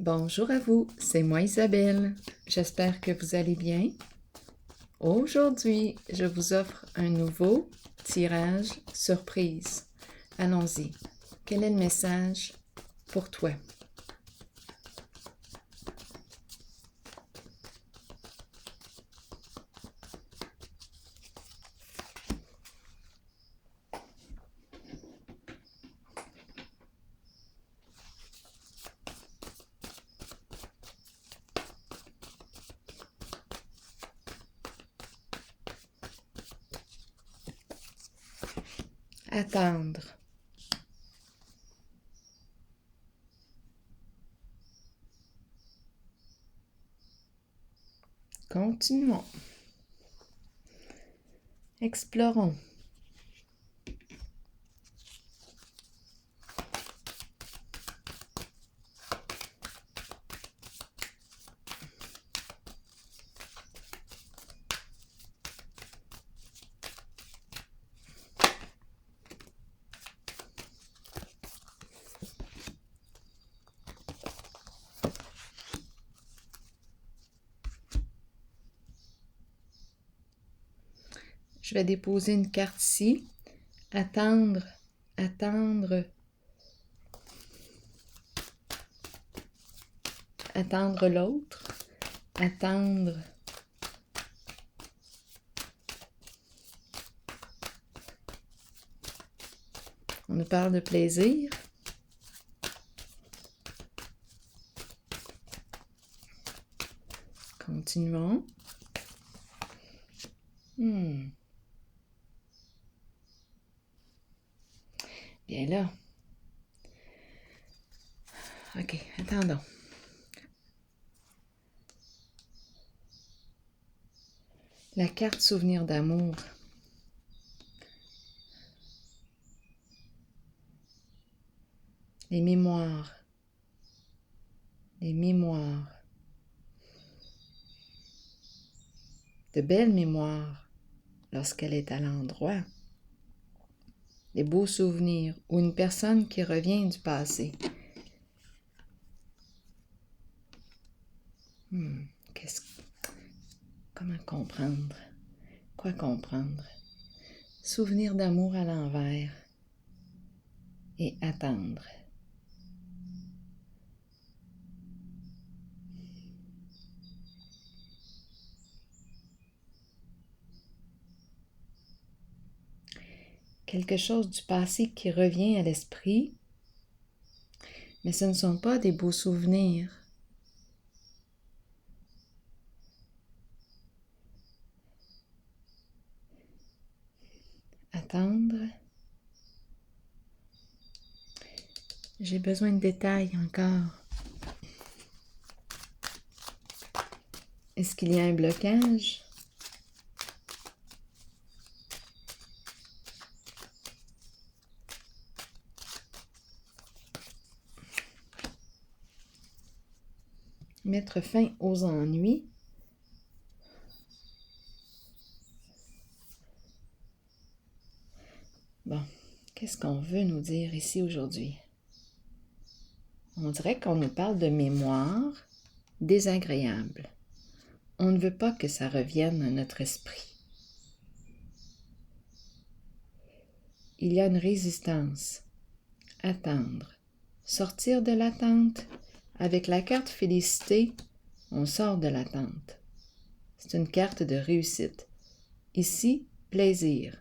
Bonjour à vous, c'est moi Isabelle. J'espère que vous allez bien. Aujourd'hui, je vous offre un nouveau tirage surprise. Allons-y. Quel est le message pour toi? Attendre. Continuons. Explorons. Je vais déposer une carte ici. Attendre, attendre, attendre l'autre, attendre. On nous parle de plaisir. Continuons. Bien là. OK, attendons. La carte souvenir d'amour. Les mémoires. Les mémoires. De belles mémoires lorsqu'elle est à l'endroit. Des beaux souvenirs ou une personne qui revient du passé. Comment comprendre? Quoi comprendre? Souvenir d'amour à l'envers et attendre. Quelque chose du passé qui revient à l'esprit, mais ce ne sont pas des beaux souvenirs. Attendre. J'ai besoin de détails encore. Est-ce qu'il y a un blocage? Mettre fin aux ennuis. Bon, qu'est-ce qu'on veut nous dire ici aujourd'hui? On dirait qu'on nous parle de mémoire désagréable. On ne veut pas que ça revienne à notre esprit. Il y a une résistance. Attendre. Sortir de l'attente. Avec la carte félicité, on sort de l'attente. C'est une carte de réussite. Ici, plaisir.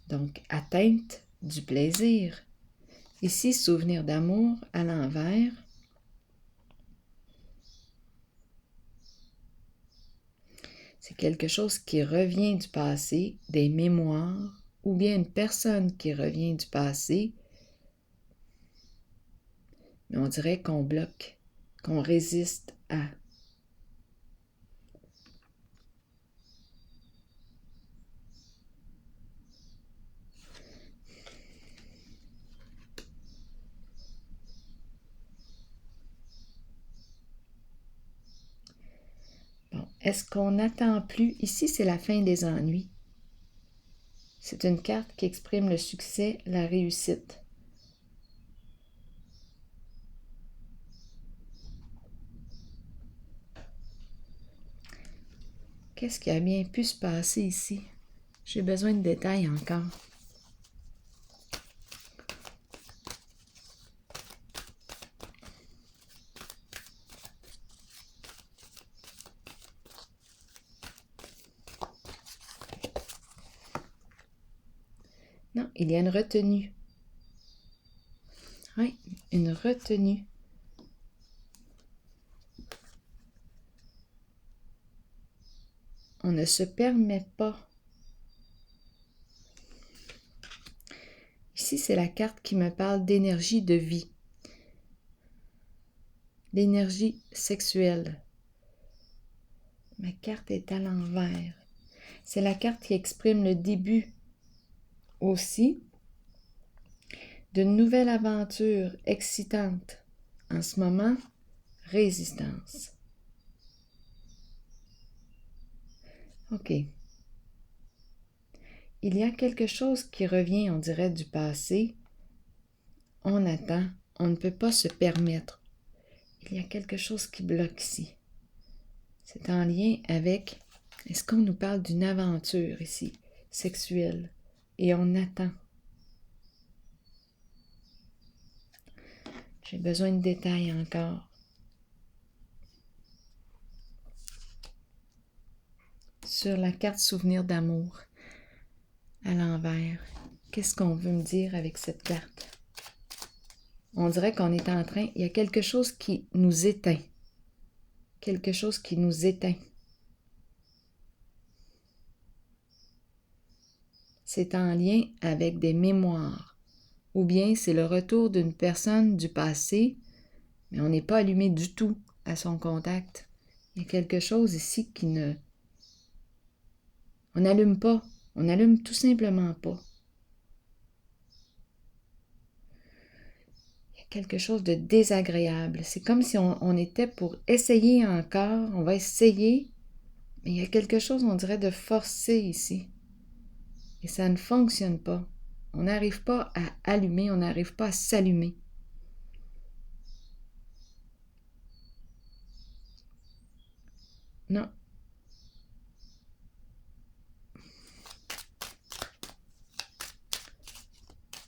Donc, atteinte du plaisir. Ici, souvenir d'amour à l'envers. C'est quelque chose qui revient du passé, des mémoires, ou bien une personne qui revient du passé. Mais on dirait qu'on bloque, qu'on résiste à. Bon, est-ce qu'on n'attend plus? Ici, c'est la fin des ennuis. C'est une carte qui exprime le succès, la réussite. Qu'est-ce qui a bien pu se passer ici? J'ai besoin de détails encore. Non, il y a une retenue. Oui, une retenue. On ne se permet pas. Ici, c'est la carte qui me parle d'énergie de vie. L'énergie sexuelle. Ma carte est à l'envers. C'est la carte qui exprime le début aussi d'une nouvelle aventure excitante. En ce moment, résistance. OK. Il y a quelque chose qui revient, on dirait, du passé. On attend. On ne peut pas se permettre. Il y a quelque chose qui bloque ici. C'est en lien avec... Est-ce qu'on nous parle d'une aventure ici, sexuelle? Et on attend. J'ai besoin de détails encore. Sur la carte souvenir d'amour, à l'envers, qu'est-ce qu'on veut me dire avec cette carte? On dirait qu'on est en train... Il y a quelque chose qui nous éteint. Quelque chose qui nous éteint. C'est en lien avec des mémoires. Ou bien c'est le retour d'une personne du passé, mais on n'est pas allumé du tout à son contact. Il y a quelque chose ici qui ne... On n'allume pas. On n'allume tout simplement pas. Il y a quelque chose de désagréable. C'est comme si on était pour essayer encore. On va essayer, mais il y a quelque chose, on dirait, de forcé ici. Et ça ne fonctionne pas. On n'arrive pas à allumer, on n'arrive pas à s'allumer. Non.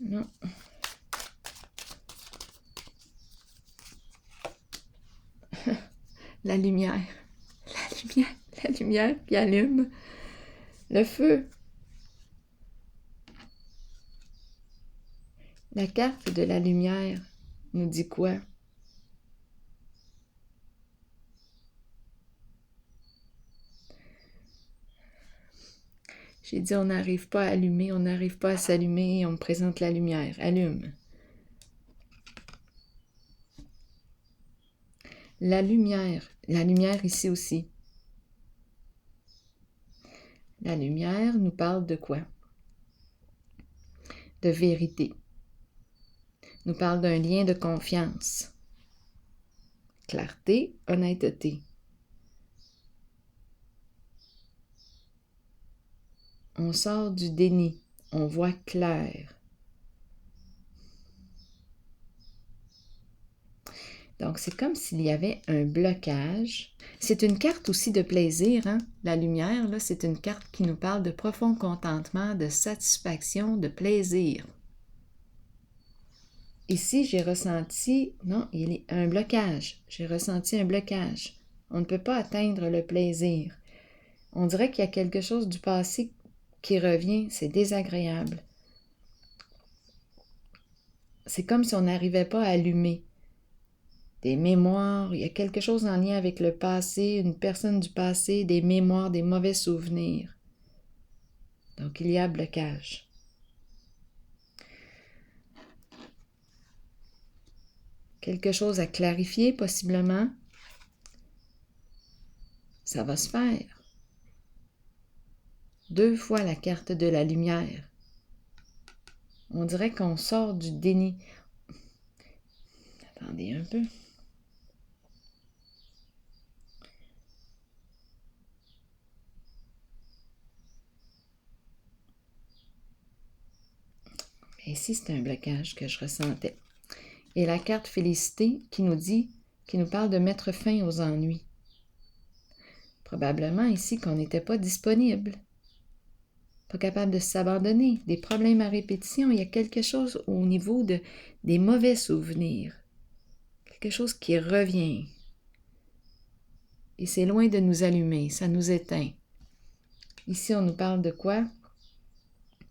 Non. La lumière. La lumière. La lumière qui allume. Le feu. La carte de la lumière nous dit quoi? J'ai dit on n'arrive pas à allumer, on n'arrive pas à s'allumer, on me présente la lumière. Allume. La lumière ici aussi. La lumière nous parle de quoi? De vérité. Nous parle d'un lien de confiance. Clarté, honnêteté. On sort du déni, on voit clair. Donc, c'est comme s'il y avait un blocage. C'est une carte aussi de plaisir, hein? La lumière, là, c'est une carte qui nous parle de profond contentement, de satisfaction, de plaisir. Ici, j'ai ressenti, non, il y a un blocage. J'ai ressenti un blocage. On ne peut pas atteindre le plaisir. On dirait qu'il y a quelque chose du passé qui revient, c'est désagréable. C'est comme si on n'arrivait pas à allumer. Des mémoires, il y a quelque chose en lien avec le passé, une personne du passé, des mémoires, des mauvais souvenirs. Donc, il y a blocage. Quelque chose à clarifier, possiblement. Ça va se faire. 2 fois la carte de la lumière. On dirait qu'on sort du déni. Attendez un peu. Mais ici, c'est un blocage que je ressentais. Et la carte félicité qui nous dit, qui nous parle de mettre fin aux ennuis. Probablement ici qu'on n'était pas disponible, pas capable de s'abandonner. Des problèmes à répétition, il y a quelque chose au niveau des mauvais souvenirs. Quelque chose qui revient. Et c'est loin de nous allumer, ça nous éteint. Ici, on nous parle de quoi?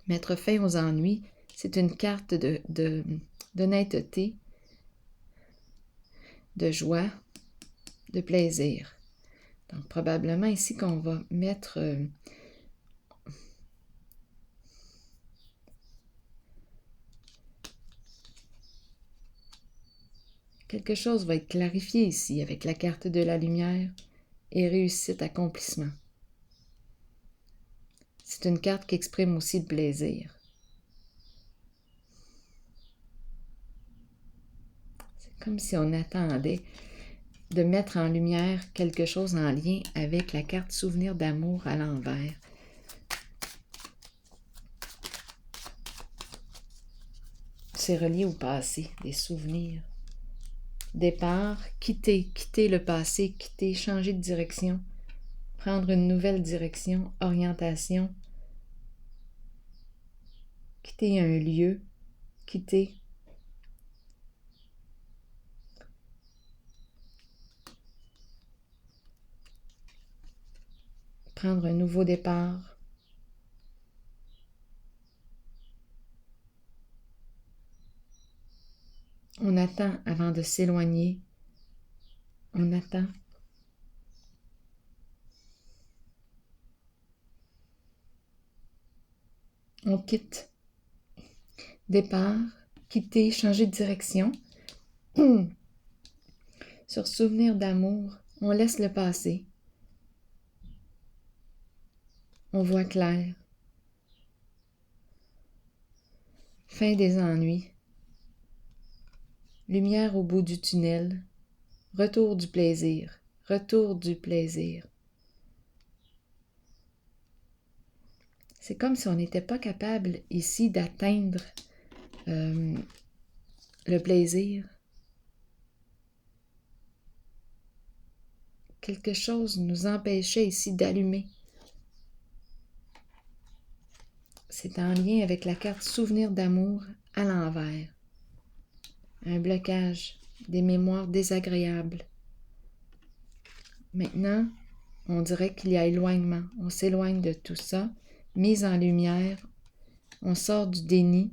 Mettre fin aux ennuis, c'est une carte d'honnêteté, de joie, de plaisir. Donc, probablement ici qu'on va mettre quelque chose va être clarifié ici avec la carte de la lumière et réussite, accomplissement. C'est une carte qui exprime aussi le plaisir. C'est comme si on attendait de mettre en lumière quelque chose en lien avec la carte souvenir d'amour à l'envers. C'est relié au passé, des souvenirs. Départ, quitter le passé, changer de direction, prendre une nouvelle direction, orientation, quitter un lieu, quitter. Prendre un nouveau départ. On attend avant de s'éloigner. On attend. On quitte. Départ, quitter, changer de direction. Sur souvenir d'amour, on laisse le passé. On voit clair. Fin des ennuis. Lumière au bout du tunnel. Retour du plaisir. Retour du plaisir. C'est comme si on n'était pas capable ici d'atteindre le plaisir. Quelque chose nous empêchait ici d'allumer. C'est en lien avec la carte souvenir d'amour à l'envers. Un blocage, des mémoires désagréables. Maintenant, on dirait qu'il y a éloignement. On s'éloigne de tout ça. Mise en lumière. On sort du déni.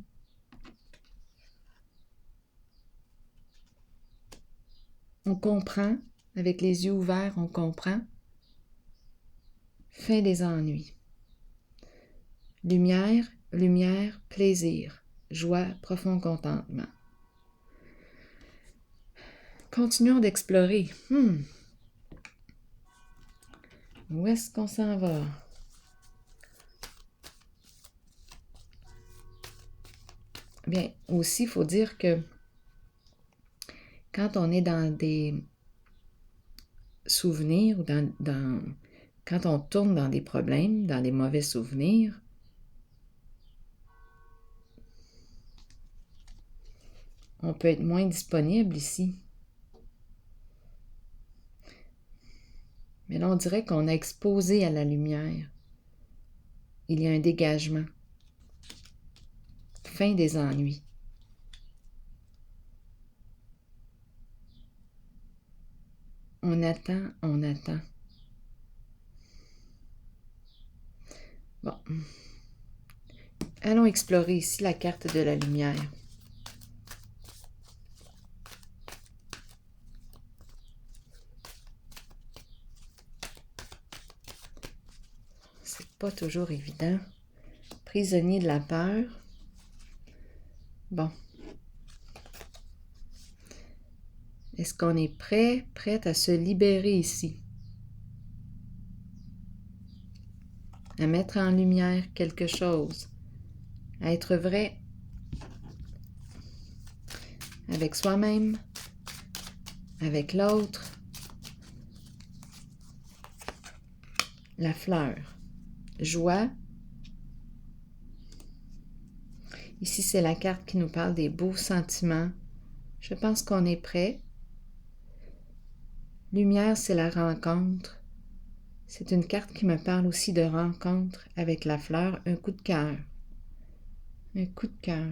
On comprend. Avec les yeux ouverts, on comprend. Fin des ennuis. Lumière, lumière, plaisir, joie, profond contentement. Continuons d'explorer. Où est-ce qu'on s'en va? Bien, aussi, il faut dire que quand on est dans des souvenirs ou quand on tourne dans des problèmes, dans des mauvais souvenirs, on peut être moins disponible ici. Mais là, on dirait qu'on a exposé à la lumière. Il y a un dégagement. Fin des ennuis. On attend, on attend. Bon. Allons explorer ici la carte de la lumière. C'est pas toujours évident. Prisonnier de la peur. Bon. Est-ce qu'on est prête à se libérer ici? À mettre en lumière quelque chose, à être vrai avec soi-même, avec l'autre. La fleur, joie. Ici, c'est la carte qui nous parle des beaux sentiments. Je pense qu'on est prêt. Lumière, c'est la rencontre. C'est une carte qui me parle aussi de rencontre avec la fleur, un coup de cœur. Un coup de cœur.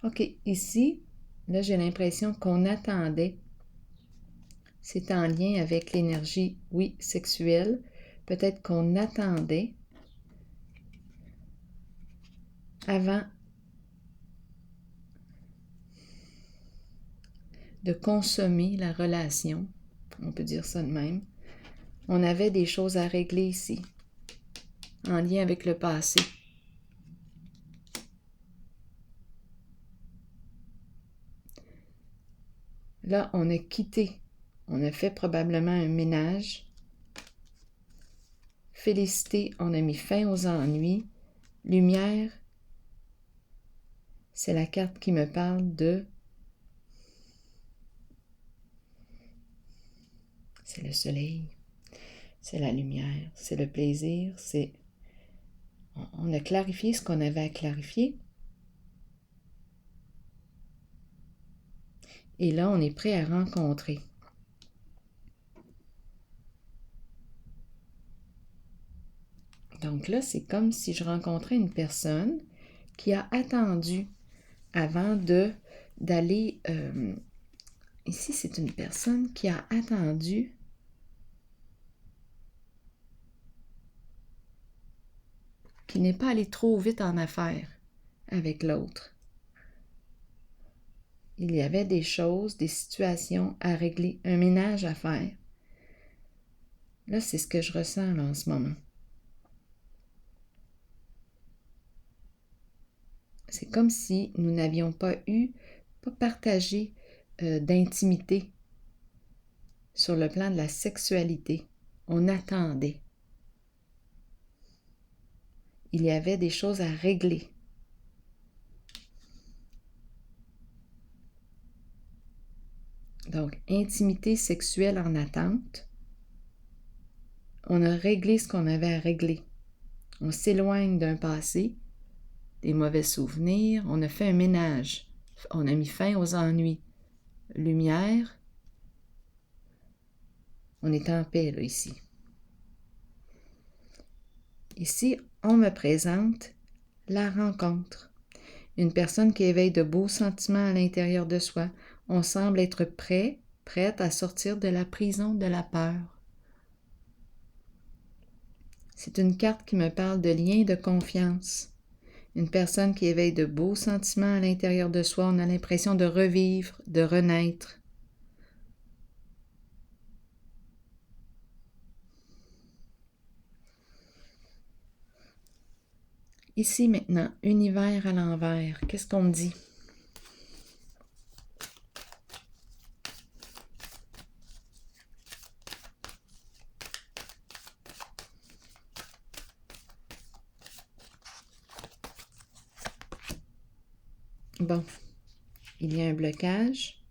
OK, ici, là, j'ai l'impression qu'on attendait. C'est en lien avec l'énergie, oui, sexuelle. Peut-être qu'on attendait avant de consommer la relation. On peut dire ça de même. On avait des choses à régler ici, en lien avec le passé. Là, on a quitté. On a fait probablement un ménage. Félicité, on a mis fin aux ennuis. Lumière, c'est la carte qui me parle de... C'est le soleil, c'est la lumière, c'est le plaisir, c'est... On a clarifié ce qu'on avait à clarifier. Et là, on est prêt à rencontrer. Donc là, c'est comme si je rencontrais une personne qui a attendu avant d'aller... ici, c'est une personne qui a attendu qui n'est pas allé trop vite en affaires avec l'autre. Il y avait des choses, des situations à régler, un ménage à faire. Là, c'est ce que je ressens là, en ce moment. C'est comme si nous n'avions pas partagé d'intimité sur le plan de la sexualité. On attendait. Il y avait des choses à régler. Donc, intimité sexuelle en attente. On a réglé ce qu'on avait à régler. On s'éloigne d'un passé, des mauvais souvenirs. On a fait un ménage. On a mis fin aux ennuis. Lumière. On est en paix, là, ici. Ici, on me présente la rencontre. Une personne qui éveille de beaux sentiments à l'intérieur de soi. On semble être prête à sortir de la prison de la peur. C'est une carte qui me parle de lien de confiance. Une personne qui éveille de beaux sentiments à l'intérieur de soi. On a l'impression de revivre, de renaître. Ici maintenant, univers à l'envers. Qu'est-ce qu'on me dit? Bon, il y a un blocage.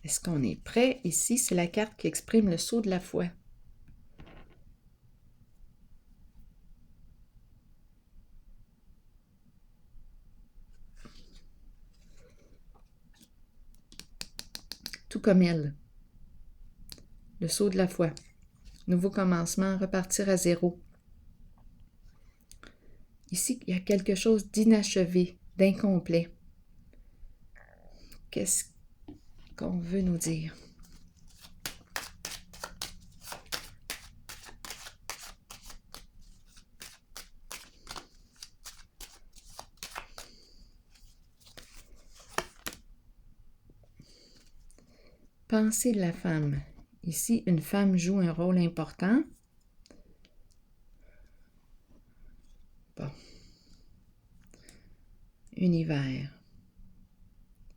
Est-ce qu'on est prêt? Ici, c'est la carte qui exprime le sceau de la foi. Tout comme elle. Le sceau de la foi. Nouveau commencement, repartir à zéro. Ici, il y a quelque chose d'inachevé, d'incomplet. Qu'est-ce qu'on veut nous dire? Pensée de la femme. Ici, une femme joue un rôle important. Bon. Univers.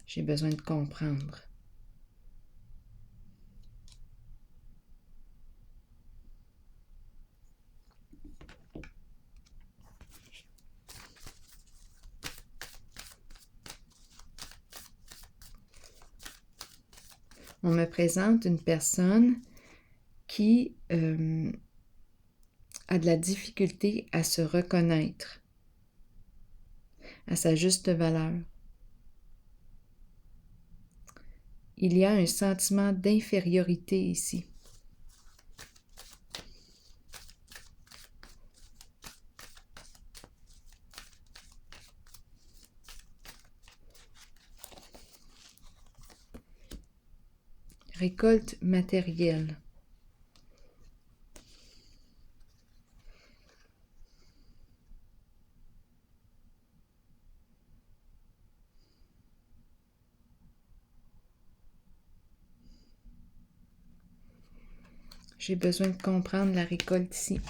J'ai besoin de comprendre. On me présente une personne qui a de la difficulté à se reconnaître, à sa juste valeur. il y a un sentiment d'infériorité ici. Récolte matérielle. J'ai besoin de comprendre la récolte ici.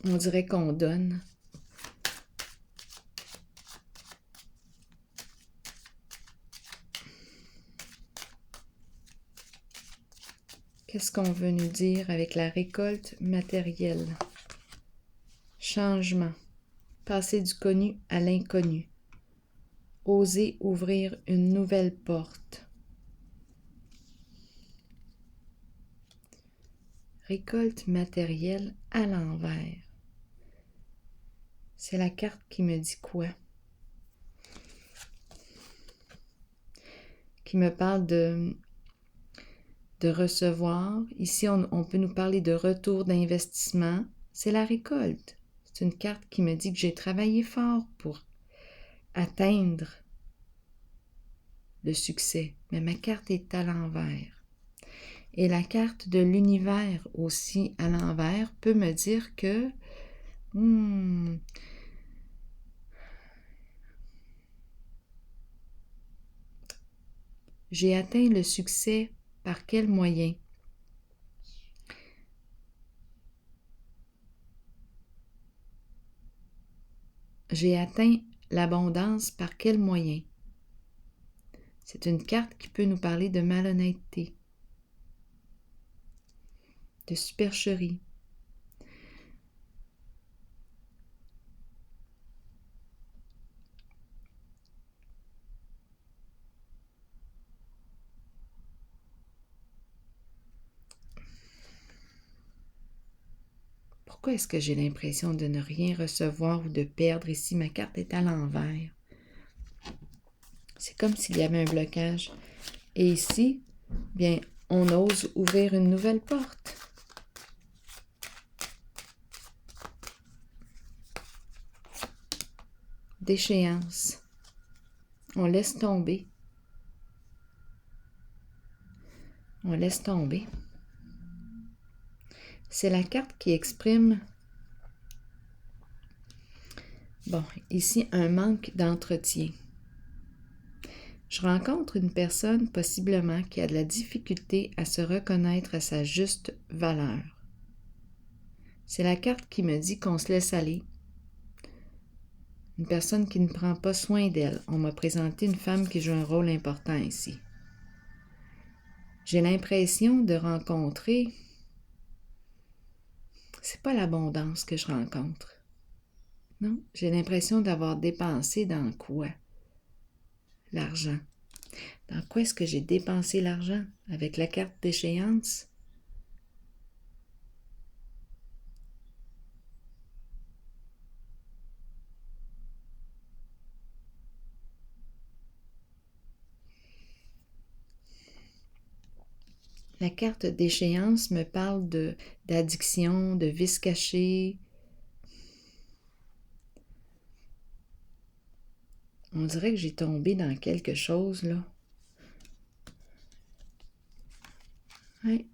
On dirait qu'on donne. Qu'est-ce qu'on veut nous dire avec la récolte matérielle? Changement. Passer du connu à l'inconnu. Oser ouvrir une nouvelle porte. Récolte matérielle à l'envers. C'est la carte qui me dit quoi? Qui me parle de recevoir. Ici, on peut nous parler de retour d'investissement. C'est la récolte. C'est une carte qui me dit que j'ai travaillé fort pour atteindre le succès. Mais ma carte est à l'envers. Et la carte de l'univers aussi à l'envers peut me dire que j'ai atteint le succès par quel moyen? J'ai atteint l'abondance par quel moyen? C'est une carte qui peut nous parler de malhonnêteté, de supercherie. Pourquoi est-ce que j'ai l'impression de ne rien recevoir ou de perdre ici? Ma carte est à l'envers. C'est comme s'il y avait un blocage. Et ici, bien, on ose ouvrir une nouvelle porte. D'échéance. On laisse tomber. On laisse tomber. C'est la carte qui exprime, bon, ici, un manque d'entretien. Je rencontre une personne possiblement qui a de la difficulté à se reconnaître à sa juste valeur. C'est la carte qui me dit qu'on se laisse aller. Une personne qui ne prend pas soin d'elle. On m'a présenté une femme qui joue un rôle important ici. J'ai l'impression de rencontrer... C'est pas l'abondance que je rencontre. Non, j'ai l'impression d'avoir dépensé dans quoi? L'argent. Dans quoi est-ce que j'ai dépensé l'argent? Avec la carte d'échéance? La carte d'échéance me parle d'addiction, de vices cachés. On dirait que j'ai tombé dans quelque chose, là. Oui.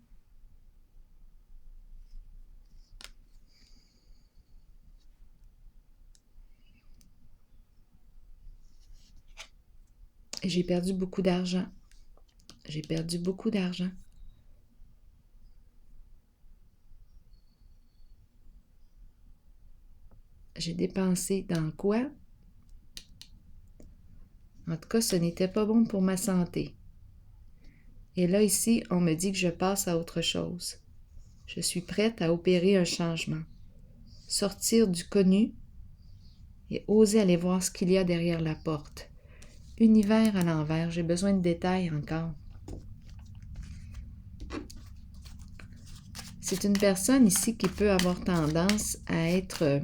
Et j'ai perdu beaucoup d'argent. J'ai perdu beaucoup d'argent. J'ai dépensé dans quoi? En tout cas, ce n'était pas bon pour ma santé. Et là, ici, on me dit que je passe à autre chose. Je suis prête à opérer un changement. Sortir du connu et oser aller voir ce qu'il y a derrière la porte. Univers à l'envers, j'ai besoin de détails encore. C'est une personne ici qui peut avoir tendance à être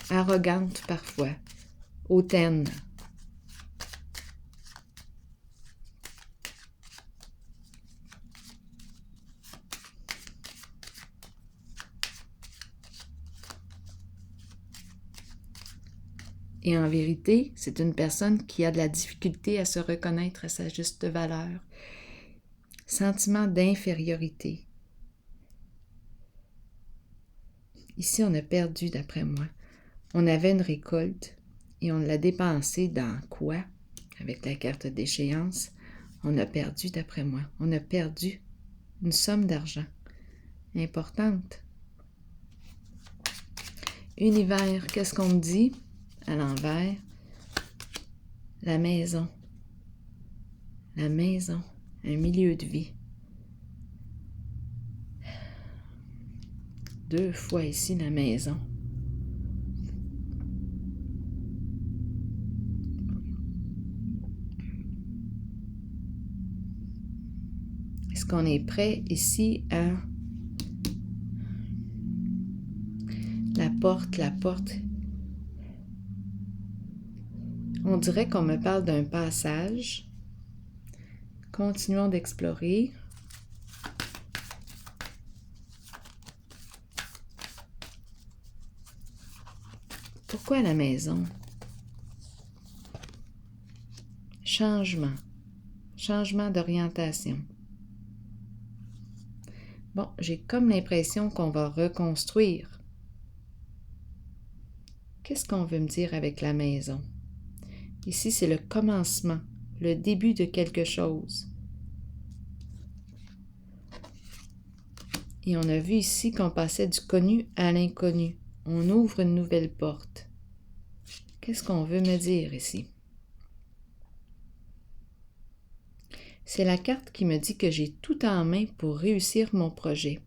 arrogante parfois, hautaine. Et en vérité, c'est une personne qui a de la difficulté à se reconnaître à sa juste valeur. Sentiment d'infériorité. Ici, on a perdu, d'après moi. On avait une récolte et on l'a dépensée dans quoi? Avec la carte d'échéance, on a perdu, d'après moi. On a perdu une somme d'argent importante. Univers, qu'est-ce qu'on me dit? À l'envers, la maison. La maison, un milieu de vie. 2 fois ici la maison. Est-ce qu'on est prêt ici à la porte? On dirait qu'on me parle d'un passage. Continuons d'explorer. Pourquoi la maison? Changement. Changement d'orientation. Bon, j'ai comme l'impression qu'on va reconstruire. Qu'est-ce qu'on veut me dire avec la maison? Ici, c'est le commencement, le début de quelque chose. Et on a vu ici qu'on passait du connu à l'inconnu. On ouvre une nouvelle porte. Qu'est-ce qu'on veut me dire ici? C'est la carte qui me dit que j'ai tout en main pour réussir mon projet.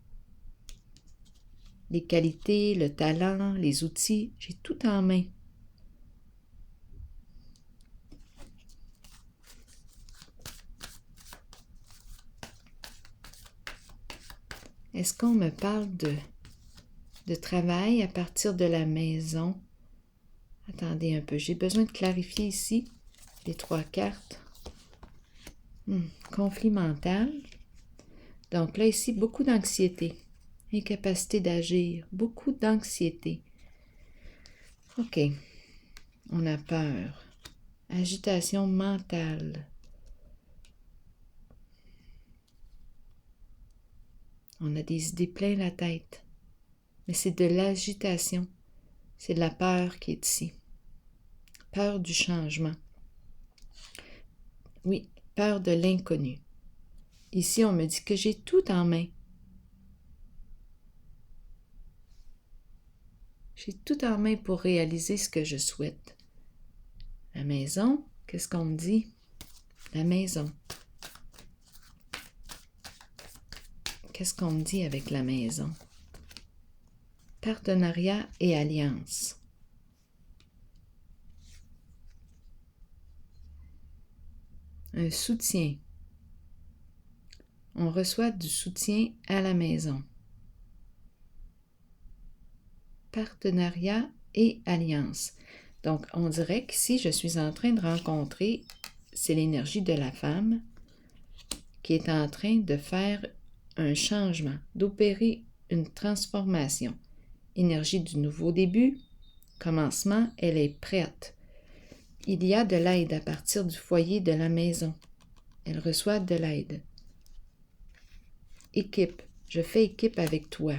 Les qualités, le talent, les outils, j'ai tout en main. Est-ce qu'on me parle de travail à partir de la maison? Attendez un peu, j'ai besoin de clarifier ici les 3 cartes. Conflit mental. Donc là, ici, beaucoup d'anxiété. Incapacité d'agir. Beaucoup d'anxiété. OK. On a peur. Agitation mentale. On a des idées plein la tête. Mais c'est de l'agitation. C'est de la peur qui est ici. Peur du changement. Oui, peur de l'inconnu. Ici, on me dit que j'ai tout en main. J'ai tout en main pour réaliser ce que je souhaite. La maison, qu'est-ce qu'on me dit? La maison. Qu'est-ce qu'on me dit avec la maison? Partenariat et alliance. Un soutien. On reçoit du soutien à la maison. Partenariat et alliance. Donc, on dirait qu'ici, je suis en train de rencontrer, c'est l'énergie de la femme qui est en train de faire un changement, d'opérer une transformation. Énergie du nouveau début, commencement, elle est prête. Il y a de l'aide à partir du foyer de la maison. Elle reçoit de l'aide. Équipe, je fais équipe avec toi.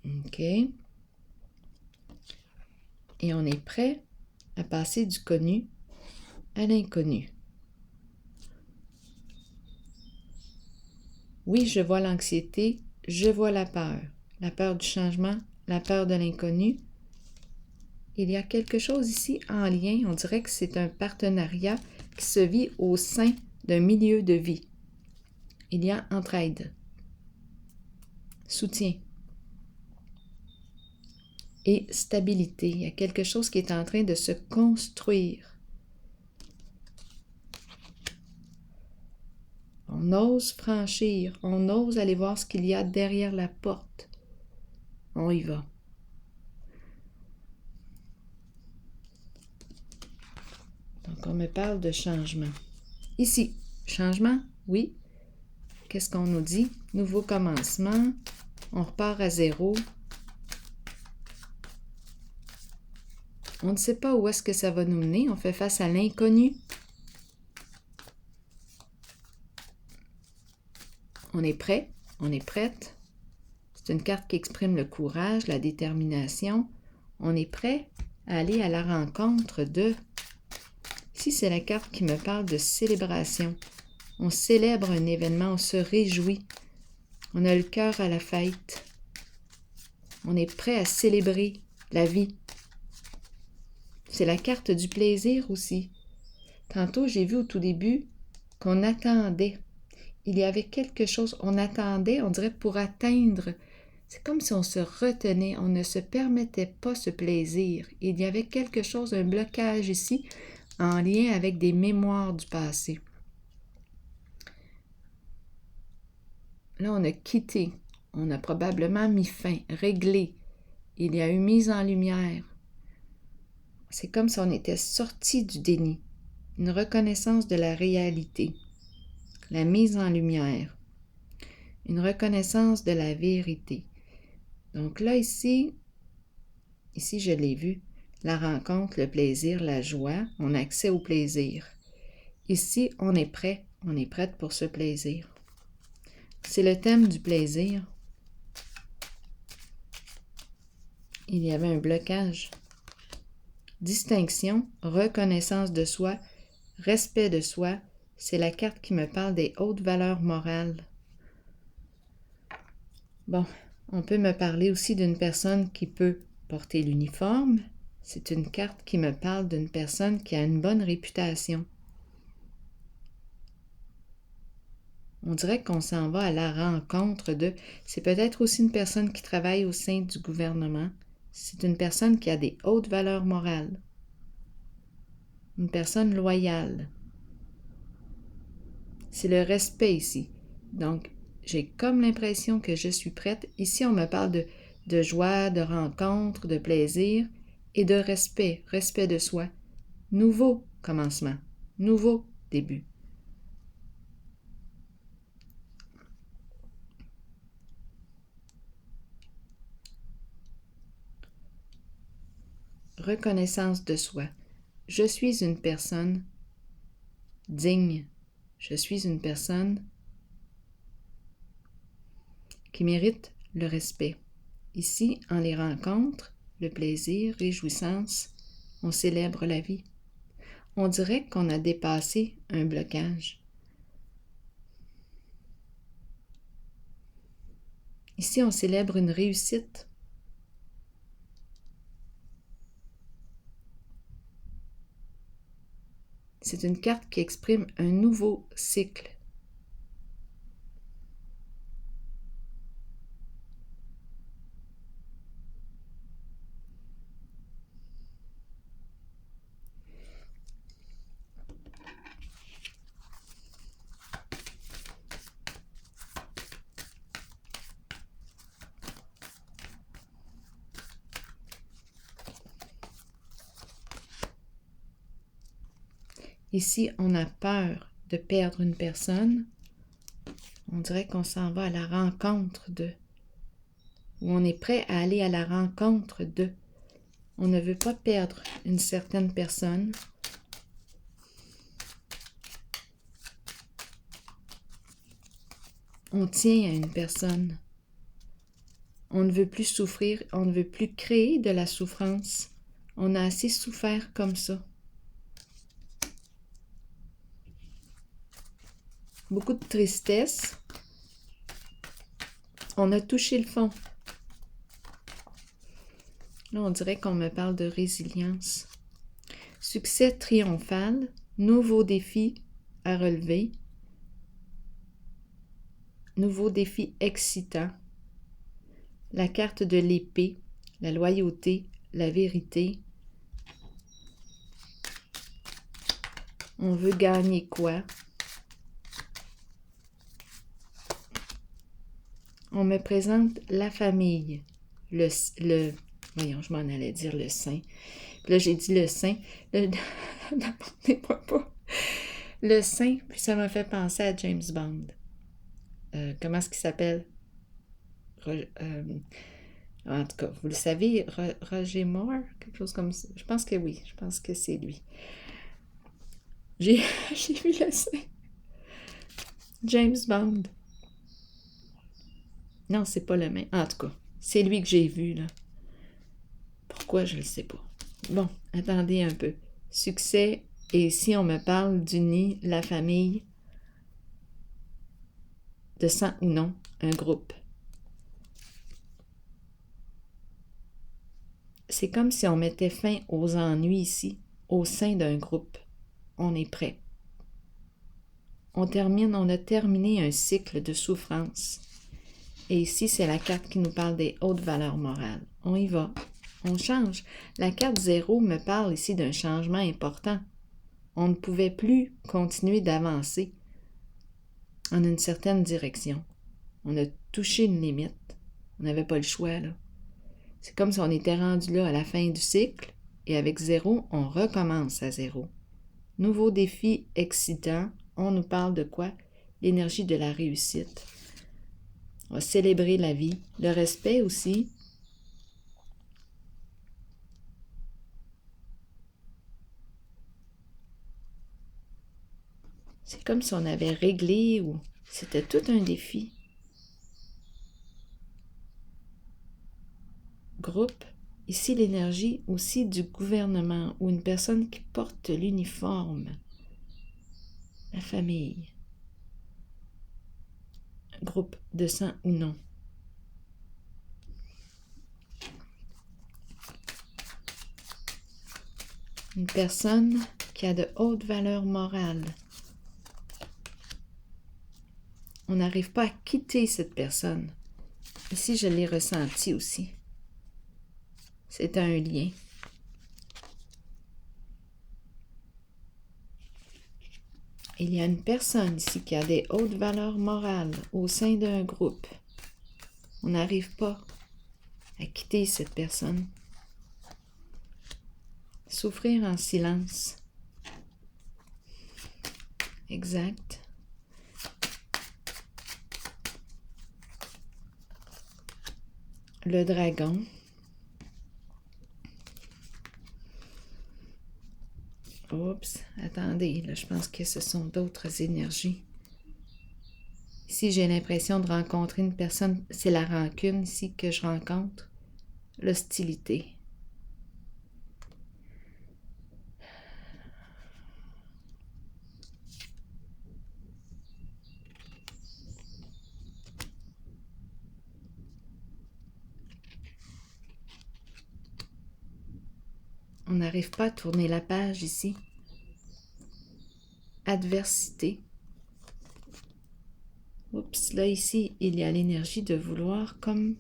OK. Et on est prêt à passer du connu à l'inconnu. Oui, je vois l'anxiété, je vois la peur du changement, la peur de l'inconnu. Il y a quelque chose ici en lien, on dirait que c'est un partenariat qui se vit au sein d'un milieu de vie. Il y a entraide, soutien et stabilité. Il y a quelque chose qui est en train de se construire. On ose franchir, on ose aller voir ce qu'il y a derrière la porte. On y va. Donc, on me parle de changement. Ici, changement, oui. Qu'est-ce qu'on nous dit? Nouveau commencement. On repart à zéro. On ne sait pas où est-ce que ça va nous mener. On fait face à l'inconnu. On est prêt, on est prête. C'est une carte qui exprime le courage, la détermination. On est prêt à aller à la rencontre de... Ici, c'est la carte qui me parle de célébration. On célèbre un événement, on se réjouit. On a le cœur à la fête. On est prêt à célébrer la vie. C'est la carte du plaisir aussi. Tantôt, j'ai vu au tout début qu'on attendait. Il y avait quelque chose, on attendait, on dirait pour atteindre. C'est comme si on se retenait, on ne se permettait pas ce plaisir. Il y avait quelque chose, un blocage ici, en lien avec des mémoires du passé. Là, on a quitté, on a probablement mis fin, réglé. Il y a eu mise en lumière. C'est comme si on était sorti du déni, une reconnaissance de la réalité, la mise en lumière, une reconnaissance de la vérité. Donc là, ici, je l'ai vu, la rencontre, le plaisir, la joie, on a accès au plaisir. Ici, on est prête pour ce plaisir. C'est le thème du plaisir. Il y avait un blocage. Distinction, reconnaissance de soi, respect de soi, c'est la carte qui me parle des hautes valeurs morales. Bon, on peut me parler aussi d'une personne qui peut porter l'uniforme. C'est une carte qui me parle d'une personne qui a une bonne réputation. On dirait qu'on s'en va à la rencontre de... C'est peut-être aussi une personne qui travaille au sein du gouvernement. C'est une personne qui a des hautes valeurs morales. Une personne loyale. C'est le respect ici. Donc, j'ai comme l'impression que je suis prête. Ici, on me parle de joie, de rencontre, de plaisir et de respect, respect de soi. Nouveau commencement, nouveau début. Reconnaissance de soi. Je suis une personne digne. Je suis une personne qui mérite le respect. Ici, on les rencontre, le plaisir, réjouissance, on célèbre la vie. On dirait qu'on a dépassé un blocage. Ici, on célèbre une réussite. C'est une carte qui exprime un nouveau cycle. Ici, on a peur de perdre une personne. On dirait qu'on s'en va à la rencontre de. Ou on est prêt à aller à la rencontre de. On ne veut pas perdre une certaine personne. On tient à une personne. On ne veut plus souffrir, on ne veut plus créer de la souffrance. On a assez souffert comme ça. Beaucoup de tristesse. On a touché le fond. Là, on dirait qu'on me parle de résilience. Succès triomphal, nouveau défi à relever, nouveau défi excitant. La carte de l'épée, la loyauté, la vérité. On veut gagner quoi? On me présente la famille, voyons, je m'en allais dire le saint. Puis là, j'ai dit le saint. N'importe pas. Le saint, puis ça m'a fait penser à James Bond. Comment est-ce qu'il s'appelle? En tout cas, vous le savez, Roger Moore, quelque chose comme ça. Je pense que oui, je pense que c'est lui. J'ai vu le sein. James Bond. Non, c'est pas le même. En tout cas, c'est lui que j'ai vu, là. Pourquoi, je ne le sais pas. Bon, attendez un peu. Succès, et ici on me parle d'uni, la famille, de sang ou non, un groupe. C'est comme si on mettait fin aux ennuis ici, au sein d'un groupe. On est prêt. On a terminé un cycle de souffrance. Et ici, c'est la carte qui nous parle des hautes valeurs morales. On y va. On change. La carte 0 me parle ici d'un changement important. On ne pouvait plus continuer d'avancer en une certaine direction. On a touché une limite. On n'avait pas le choix, là. C'est comme si on était rendu là à la fin du cycle, et avec 0, on recommence à 0. Nouveau défi excitant. On nous parle de quoi? L'énergie de la réussite. On va célébrer la vie. Le respect aussi. C'est comme si on avait réglé ou c'était tout un défi. Groupe, ici l'énergie aussi du gouvernement ou une personne qui porte l'uniforme. La famille. Groupe de sang ou non. Une personne qui a de hautes valeurs morales. On n'arrive pas à quitter cette personne. Ici, je l'ai ressenti aussi. C'est un lien. Il y a une personne ici qui a des hautes valeurs morales au sein d'un groupe. On n'arrive pas à quitter cette personne. Souffrir en silence. Exact. Le dragon. Oups, attendez, là, je pense que ce sont d'autres énergies. Ici, j'ai l'impression de rencontrer une personne, c'est la rancune ici que je rencontre. L'hostilité. On n'arrive pas à tourner la page ici. Adversité. Oups, là ici, il y a l'énergie de vouloir comme...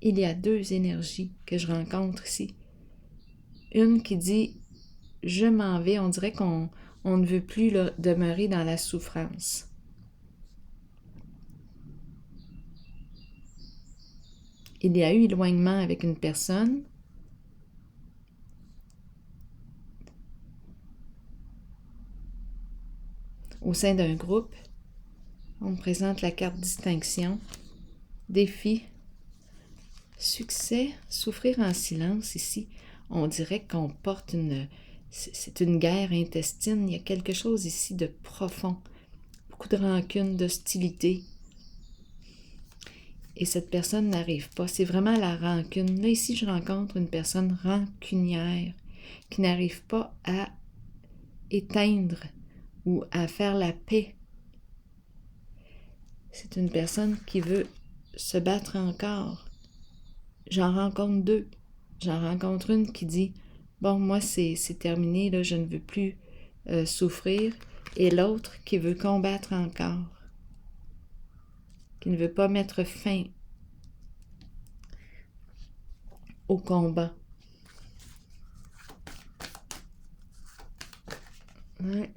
Il y a deux énergies que je rencontre ici. Une qui dit « je m'en vais », on dirait qu'on ne veut plus là, demeurer dans la souffrance. Il y a eu éloignement avec une personne. Au sein d'un groupe, on présente la carte distinction, défi, succès, souffrir en silence ici. On dirait qu'on porte c'est une guerre intestine. Il y a quelque chose ici de profond. Beaucoup de rancune, d'hostilité. Et cette personne n'arrive pas. C'est vraiment la rancune. Là, ici, je rencontre une personne rancunière qui n'arrive pas à éteindre ou à faire la paix. C'est une personne qui veut se battre encore. J'en rencontre deux. J'en rencontre une qui dit « Bon, moi, c'est terminé, là, je ne veux plus souffrir. » Et l'autre qui veut combattre encore. Qui ne veut pas mettre fin au combat. Ouais.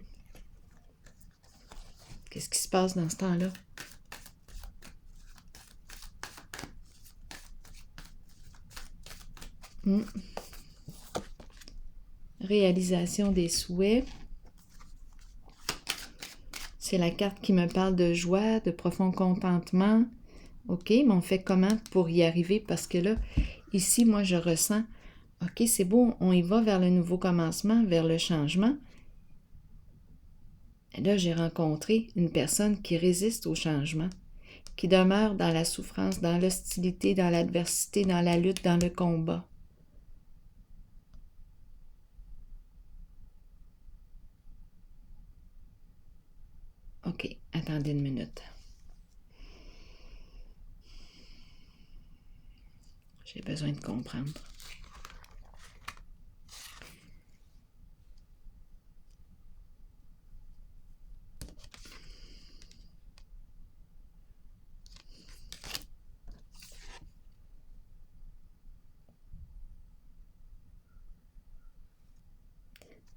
Qu'est-ce qui se passe dans ce temps-là? Réalisation des souhaits. C'est la carte qui me parle de joie, de profond contentement, OK, mais on fait comment pour y arriver? Parce que là, ici, moi, je ressens, OK, c'est beau, on y va vers le nouveau commencement, vers le changement. Et là, j'ai rencontré une personne qui résiste au changement, qui demeure dans la souffrance, dans l'hostilité, dans l'adversité, dans la lutte, dans le combat. OK, attendez une minute. J'ai besoin de comprendre.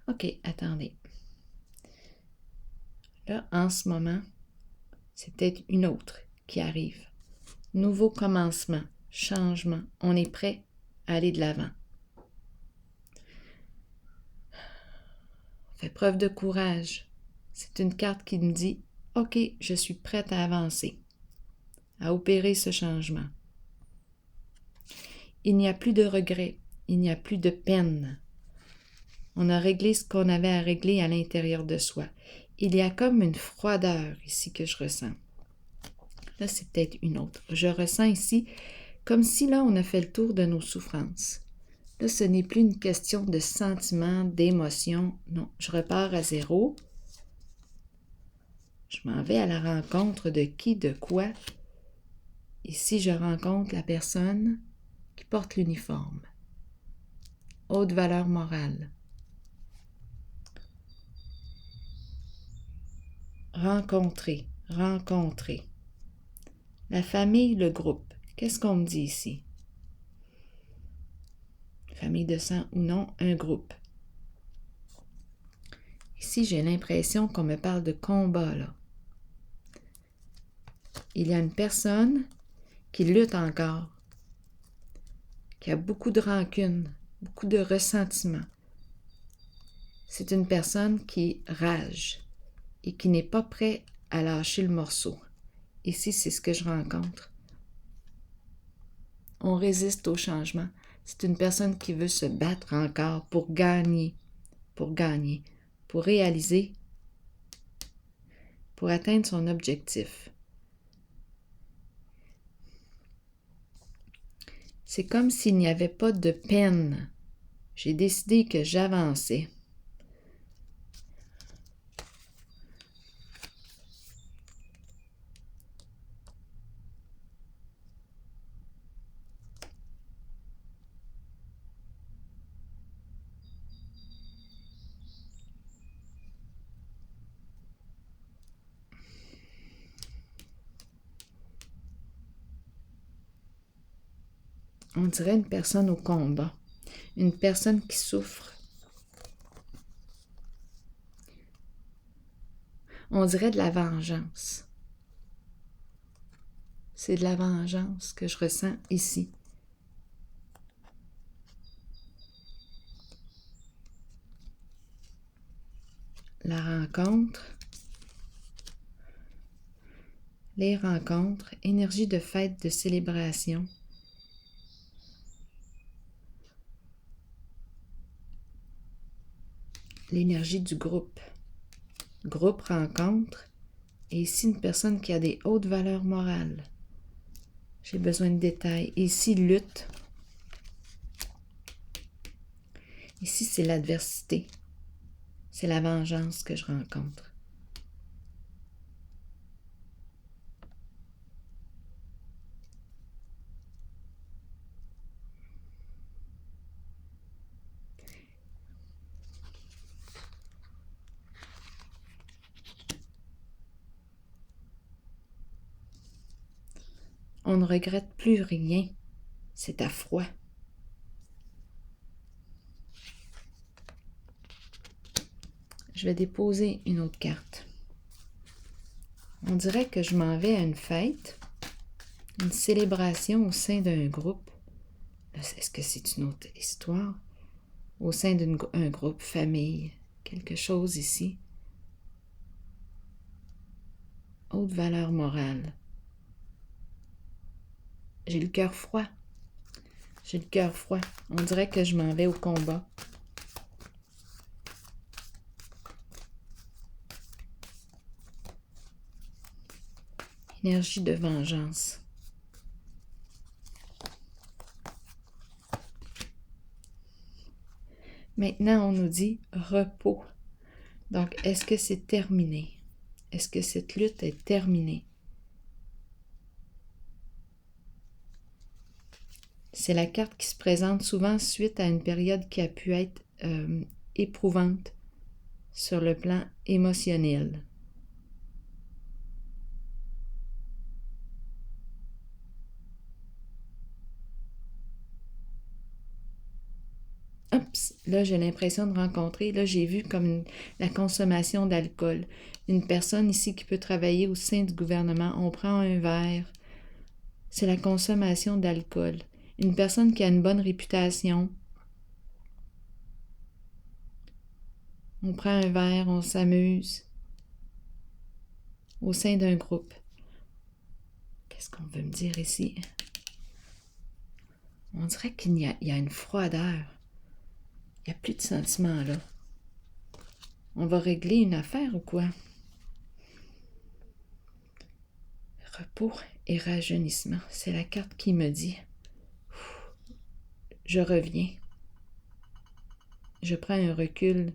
OK, attendez. Là, en ce moment, c'est peut-être une autre qui arrive. Nouveau commencement, changement. On est prêt à aller de l'avant. Fais preuve de courage. C'est une carte qui me dit « OK, je suis prête à avancer, à opérer ce changement. » Il n'y a plus de regrets, il n'y a plus de peine. On a réglé ce qu'on avait à régler à l'intérieur de soi. Il y a comme une froideur ici que je ressens. Là, c'est peut-être une autre. Je ressens ici comme si là, on a fait le tour de nos souffrances. Là, ce n'est plus une question de sentiment, d'émotion. Non, je repars à zéro. Je m'en vais à la rencontre de qui, de quoi. Ici, je rencontre la personne qui porte l'uniforme. Haute valeur morale. Rencontrer, rencontrer. La famille, le groupe. Qu'est-ce qu'on me dit ici? Famille de sang ou non, un groupe. Ici, j'ai l'impression qu'on me parle de combat, là. Il y a une personne qui lutte encore, qui a beaucoup de rancune, beaucoup de ressentiment. C'est une personne qui rage et qui n'est pas prêt à lâcher le morceau. Ici, c'est ce que je rencontre. On résiste au changement. C'est une personne qui veut se battre encore pour gagner, pour réaliser, pour atteindre son objectif. C'est comme s'il n'y avait pas de peine. J'ai décidé que j'avançais. On dirait une personne au combat, une personne qui souffre. On dirait de la vengeance. C'est de la vengeance que je ressens ici. La rencontre, les rencontres, énergie de fête, de célébration. L'énergie du groupe. Groupe, rencontre. Et ici, une personne qui a des hautes valeurs morales. J'ai besoin de détails. Ici, lutte. Ici, c'est l'adversité. C'est la vengeance que je rencontre. On ne regrette plus rien. C'est à froid. Je vais déposer une autre carte. On dirait que je m'en vais à une fête, une célébration au sein d'un groupe. Est-ce que c'est une autre histoire? Au sein d'un groupe, famille, quelque chose ici. Haute valeur morale. j'ai le cœur froid. J'ai le cœur froid. On dirait que je m'en vais au combat. Énergie de vengeance. Maintenant, on nous dit repos. Donc, est-ce que c'est terminé? Est-ce que cette lutte est terminée? C'est la carte qui se présente souvent suite à une période qui a pu être éprouvante sur le plan émotionnel. Oups, là j'ai l'impression de rencontrer, là j'ai vu comme la consommation d'alcool. Une personne ici qui peut travailler au sein du gouvernement, on prend un verre, c'est la consommation d'alcool. Une personne qui a une bonne réputation, on prend un verre, on s'amuse au sein d'un groupe. Qu'est-ce qu'on veut me dire ici? On dirait qu'il y a une froideur. Il n'y a plus de sentiments là. On va régler une affaire ou quoi? Repos et rajeunissement. C'est la carte qui me dit. Je reviens. Je prends un recul.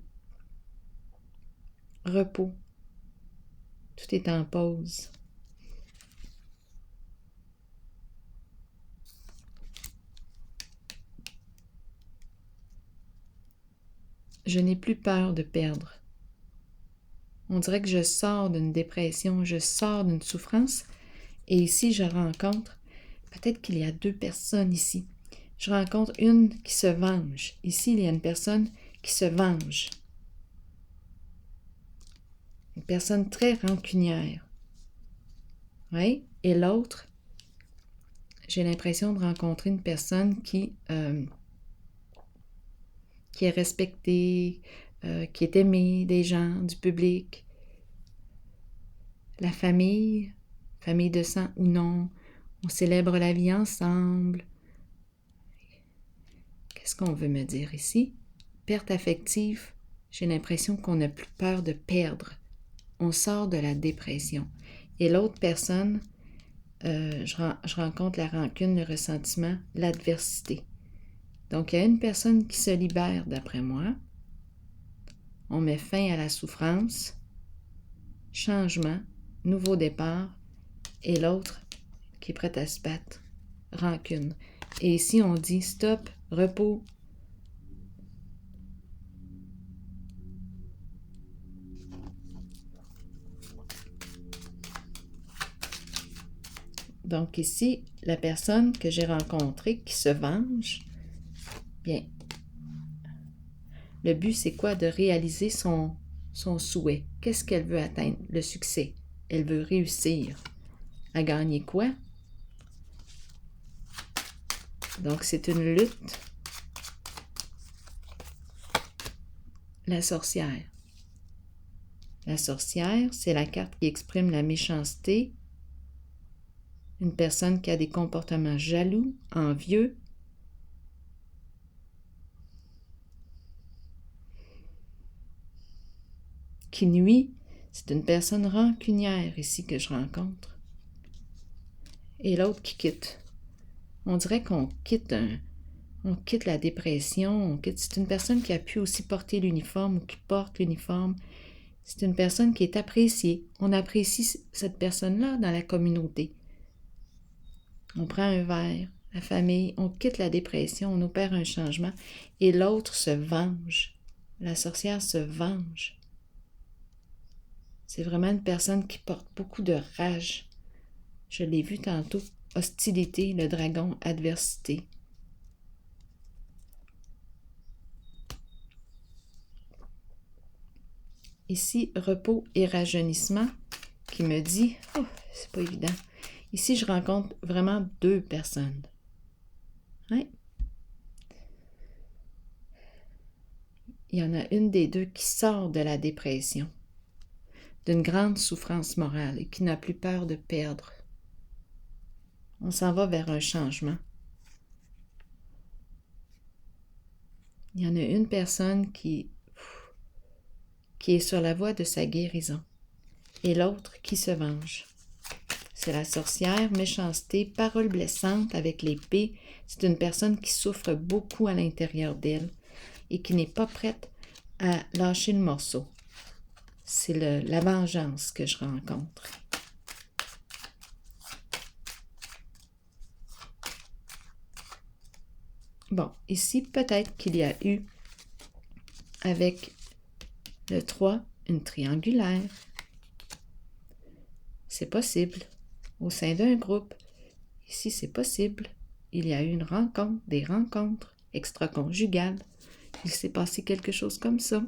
Repos. Tout est en pause. Je n'ai plus peur de perdre. On dirait que je sors d'une dépression, je sors d'une souffrance. Et ici, je rencontre, peut-être qu'il y a deux personnes ici. Je rencontre une qui se venge. Ici, il y a une personne qui se venge. Une personne très rancunière. Oui, et l'autre, j'ai l'impression de rencontrer une personne qui est respectée, qui est aimée des gens, du public. La famille de sang ou non, on célèbre la vie ensemble. Qu'est-ce qu'on veut me dire ici? Perte affective, j'ai l'impression qu'on n'a plus peur de perdre. On sort de la dépression. Et l'autre personne, je rencontre la rancune, le ressentiment, l'adversité. Donc, il y a une personne qui se libère, d'après moi. On met fin à la souffrance, changement, nouveau départ, et l'autre qui est prête à se battre, rancune. Et ici, on dit stop, repos. Donc ici, la personne que j'ai rencontrée qui se venge, bien, le but c'est quoi? De réaliser son souhait. Qu'est-ce qu'elle veut atteindre? Le succès. Elle veut réussir. À gagner quoi? Donc c'est une lutte. La sorcière. La sorcière, c'est la carte qui exprime la méchanceté. Une personne qui a des comportements jaloux, envieux. Qui nuit, c'est une personne rancunière ici que je rencontre. Et l'autre qui quitte. On dirait qu'on quitte la dépression, c'est une personne qui a pu aussi porter l'uniforme ou qui porte l'uniforme. C'est une personne qui est appréciée. On apprécie cette personne-là dans la communauté. On prend un verre, la famille, on quitte la dépression, on opère un changement et l'autre se venge. La sorcière se venge. C'est vraiment une personne qui porte beaucoup de rage. Je l'ai vu tantôt. Hostilité, le dragon, adversité. Ici, repos et rajeunissement qui me dit, oh, c'est pas évident. Ici, je rencontre vraiment deux personnes. Ouais. Il y en a une des deux qui sort de la dépression, d'une grande souffrance morale et qui n'a plus peur de perdre. On s'en va vers un changement. Il y en a une personne qui est sur la voie de sa guérison et l'autre qui se venge. C'est la sorcière, méchanceté, parole blessante avec l'épée. C'est une personne qui souffre beaucoup à l'intérieur d'elle et qui n'est pas prête à lâcher le morceau. C'est la vengeance que je rencontre. Bon, ici, peut-être qu'il y a eu, avec le 3, une triangulaire. C'est possible. Au sein d'un groupe, ici, c'est possible. Il y a eu une rencontre, des rencontres extra-conjugales. Il s'est passé quelque chose comme ça.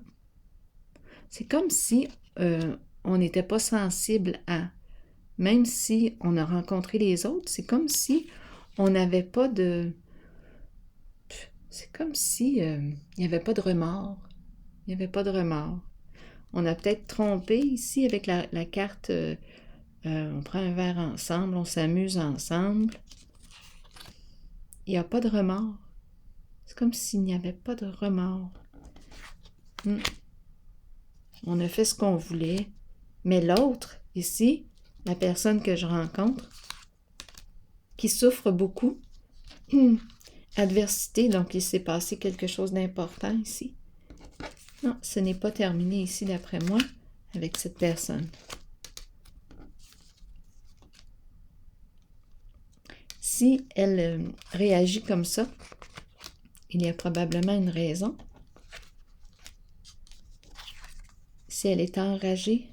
C'est comme si on n'était pas sensible à, même si on a rencontré les autres, c'est comme si on n'avait pas de... C'est comme si il n'y avait pas de remords. Il n'y avait pas de remords. On a peut-être trompé ici avec la carte, on prend un verre ensemble, on s'amuse ensemble. Il n'y a pas de remords. C'est comme s'il n'y avait pas de remords. On a fait ce qu'on voulait, mais l'autre, ici, la personne que je rencontre, qui souffre beaucoup, adversité, donc il s'est passé quelque chose d'important ici. Non, ce n'est pas terminé ici, d'après moi, avec cette personne. Si elle réagit comme ça, il y a probablement une raison. Si elle est enragée,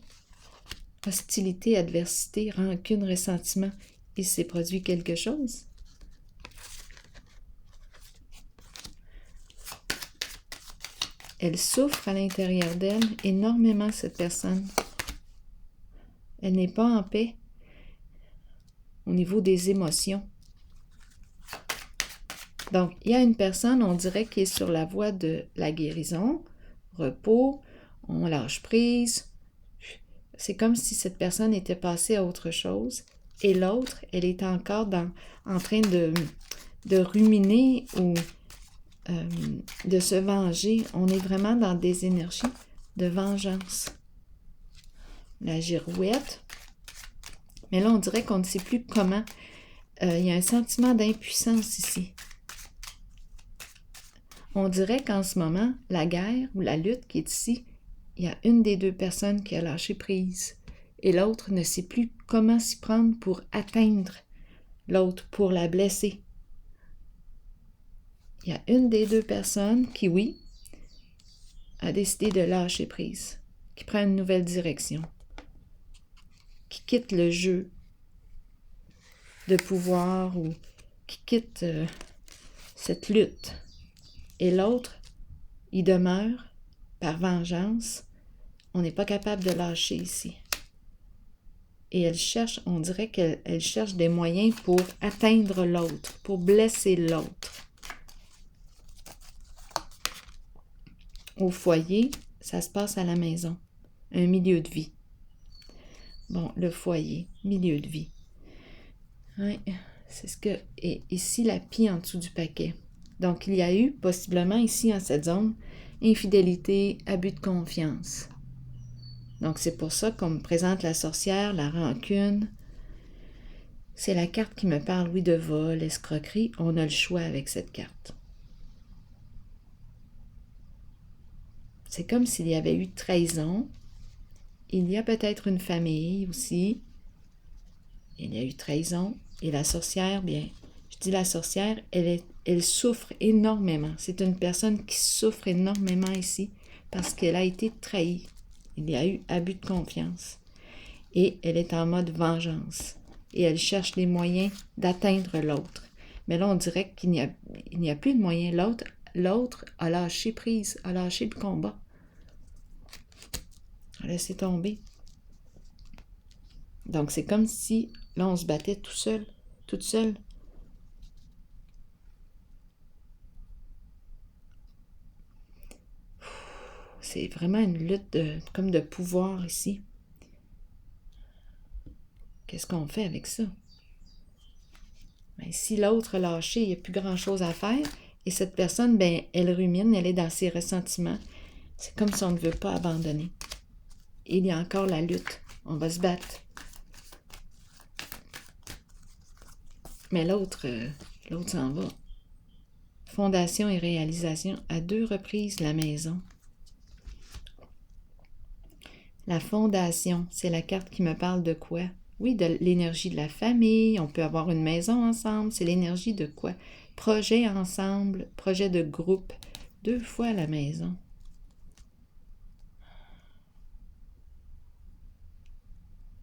hostilité, adversité, rancune, ressentiment, il s'est produit quelque chose. Elle souffre à l'intérieur d'elle énormément, cette personne. Elle n'est pas en paix au niveau des émotions. Donc, il y a une personne, on dirait, qui est sur la voie de la guérison, repos, on lâche prise. C'est comme si cette personne était passée à autre chose. Et l'autre, elle est encore en train de ruminer ou de se venger. On est vraiment dans des énergies de vengeance. La girouette. Mais là, on dirait qu'on ne sait plus comment. Il y a un sentiment d'impuissance ici. On dirait qu'en ce moment, la guerre ou la lutte qui est ici, il y a une des deux personnes qui a lâché prise et l'autre ne sait plus comment s'y prendre pour atteindre l'autre, pour la blesser. Il y a une des deux personnes qui, oui, a décidé de lâcher prise, qui prend une nouvelle direction, qui quitte le jeu de pouvoir ou qui quitte cette lutte. Et l'autre, il demeure par vengeance. On n'est pas capable de lâcher ici. Et elle cherche, on dirait qu'elle cherche des moyens pour atteindre l'autre, pour blesser l'autre. Au foyer, ça se passe à la maison, un milieu de vie. Bon, le foyer, milieu de vie. Oui, c'est ce que... Et ici, la pie en dessous du paquet. Donc, il y a eu, possiblement ici, en cette zone, infidélité, abus de confiance. Donc, c'est pour ça qu'on me présente la sorcière, la rancune. C'est la carte qui me parle, oui, de vol, escroquerie. On a le choix avec cette carte. C'est comme s'il y avait eu trahison. Il y a peut-être une famille aussi. Il y a eu trahison. Et la sorcière, bien, je dis la sorcière, elle souffre énormément. C'est une personne qui souffre énormément ici parce qu'elle a été trahie. Il y a eu abus de confiance. Et elle est en mode vengeance. Et elle cherche les moyens d'atteindre l'autre. Mais là, on dirait qu'il n'y a plus de moyens. L'autre a lâché prise, a lâché le combat. A laissé tomber. Donc, c'est comme si, là, on se battait tout seul, toute seule. C'est vraiment une lutte comme de pouvoir ici. Qu'est-ce qu'on fait avec ça? Ben, si l'autre a lâché, il n'y a plus grand-chose à faire, et cette personne, ben, elle rumine, elle est dans ses ressentiments. C'est comme si on ne veut pas abandonner. Il y a encore la lutte. On va se battre. Mais l'autre s'en va. Fondation et réalisation. À 2 reprises, la maison. La fondation, c'est la carte qui me parle de quoi? Oui, de l'énergie de la famille. On peut avoir une maison ensemble. C'est l'énergie de quoi? Projet ensemble, projet de groupe. 2 fois la maison.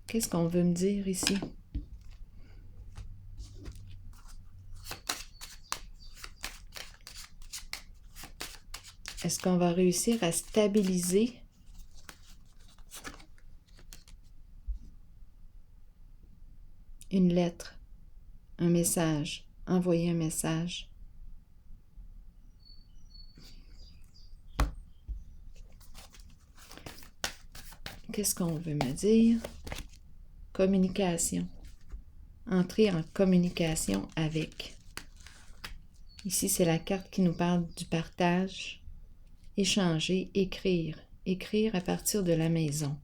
Qu'est-ce qu'on veut me dire ici? Est-ce qu'on va réussir à stabiliser une lettre, un message, envoyer un message? Qu'est-ce qu'on veut me dire? Communication. Entrer en communication avec. Ici, c'est la carte qui nous parle du partage. Échanger, écrire. Écrire à partir de la maison.